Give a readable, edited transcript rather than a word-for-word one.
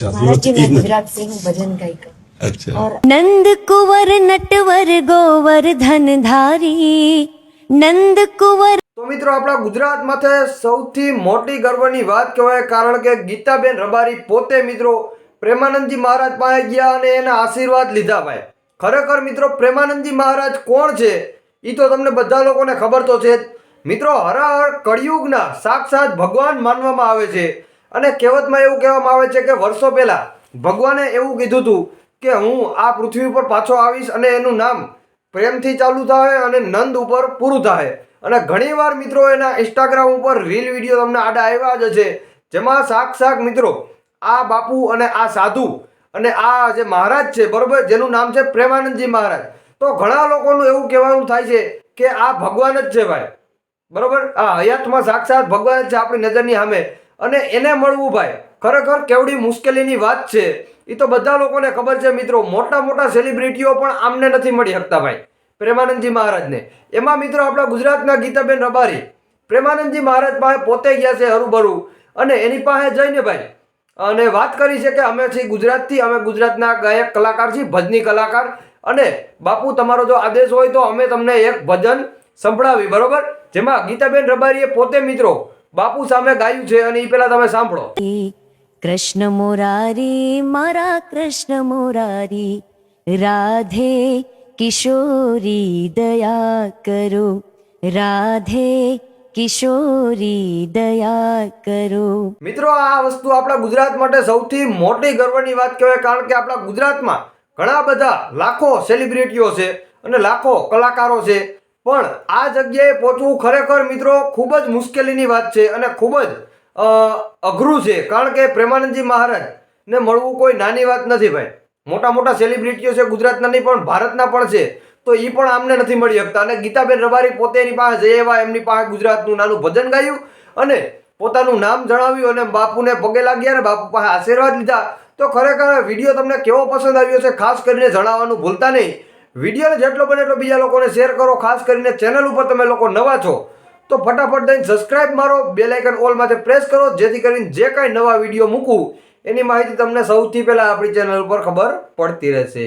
महाराज जी, मैं गुजरात से हूँ, भजन गायिका। अच्छा। और नंद कुंवर नटवर गोवर्धन धारी, नंद कुंवर। તો મિત્રો આપણા ગુજરાત માથે સૌથી મોટી ગર્વની વાત કહેવાય, કારણ કે ગીતાબેન રબારી પોતે મિત્રો પ્રેમાનંદજી મહારાજ પાસે ગયા અને એના આશીર્વાદ લીધા ભાઈ. ખરેખર મિત્રો પ્રેમાનંદજી મહારાજ કોણ છે એ તો તમને બધા લોકોને ખબર તો છે જ મિત્રો. હર કળિયુગના સાક્ષાત ભગવાન માનવામાં આવે છે અને કહેવતમાં એવું કહેવામાં આવે છે કે વર્ષો પહેલા ભગવાને એવું કીધું હતું કે હું આ પૃથ્વી ઉપર પાછો આવીશ અને એનું નામ પ્રેમથી ચાલુ થાય અને નંદ ઉપર પૂરું થાય. અને ઘણીવાર મિત્રો એના ઇન્સ્ટાગ્રામ ઉપર રીલ વિડીયો તમને આડા આવ્યા જ છે, જેમાં સાક્ષાત મિત્રો આ બાપુ અને આ સાધુ અને આ જે મહારાજ છે બરોબર, જેનું નામ છે પ્રેમાનંદજી મહારાજ. તો ઘણા લોકોનું એવું કહેવાનું થાય છે કે આ ભગવાન જ છે ભાઈ, બરોબર. આ હયાતમાં સાક્ષાત ભગવાન જ છે આપણી નજરની સામે, અને એને મળવું ભાઈ ખરેખર કેવડી મુશ્કેલીની વાત છે એ તો બધા લોકોને ખબર છે મિત્રો. મોટા મોટા સેલિબ્રિટીઓ પણ આમને નથી મળી શકતા ભાઈ પ્રેમાનંદજી મહારાજને. એમાં મિત્રો આપણા ગુજરાતના ગીતાબેન રબારી પ્રેમાનંદજી મહારાજ પાસે પોતે ગયા છે હરુભરું, અને એની પાસે જઈને ભાઈ અને વાત કરી છે કે અમે છીએ ગુજરાતથી, અમે ગુજરાતના ગાયક કલાકાર છીએ, ભજની કલાકાર, અને બાપુ તમારો જો આદેશ હોય તો અમે તમને એક ભજન સંભળાવી, બરોબર. જેમાં ગીતાબેન રબારીએ પોતે મિત્રો બાપુ સામે ગાયું છે અને એ પેલા તમે સાંભળો. કૃષ્ણ મોરારી મારા કૃષ્ણ મોરારી, રાધે કિશોરી દયા કરો, રાધે કિશોરી દયા કરો. મિત્રો આ વસ્તુ આપણા ગુજરાત માટે સૌથી મોટી ગર્વની વાત કહેવાય, કારણ કે આપણા ગુજરાતમાં ઘણા બધા લાખો સેલિબ્રિટીઓ છે અને લાખો કલાકારો છે, પણ આ જગ્યાએ પહોંચવું ખરેખર મિત્રો ખૂબ જ મુશ્કેલીની વાત છે અને ખૂબ જ અઘરું છે. કારણ કે પ્રેમાનંદજી મહારાજને મળવું કોઈ નાની વાત નથી ભાઈ. મોટા મોટા સેલિબ્રિટીઓ છે ગુજરાતના નહીં પણ ભારતના પણ છે, તો એ પણ આમને નથી મળી શકતા. અને ગીતાબેન રબારી પોતે એની પાસે જઈ આવ્યા, એમની પાસે ગુજરાતનું નાનું ભજન ગાયું અને પોતાનું નામ જણાવ્યું અને બાપુને પગે લાગ્યા અને બાપુ પાસે આશીર્વાદ લીધા. તો ખરેખર વિડીયો તમને કેવો પસંદ આવ્યો છે ખાસ કરીને જણાવવાનું ભૂલતા નહીં. વિડીયોને જેટલો બને એટલો બીજા લોકોને શેર કરો. ખાસ કરીને ચેનલ ઉપર તમે લોકો નવા છો તો ફટાફટ દઈને સબસ્ક્રાઇબ મારો, બેલ આઇકન ઓલ માટે પ્રેસ કરો, જેથી કરીને જે કાંઈ નવા વિડીયો મૂકું એની માહિતી તમને સૌથી પહેલાં આપણી ચેનલ ઉપર ખબર પડતી રહેશે.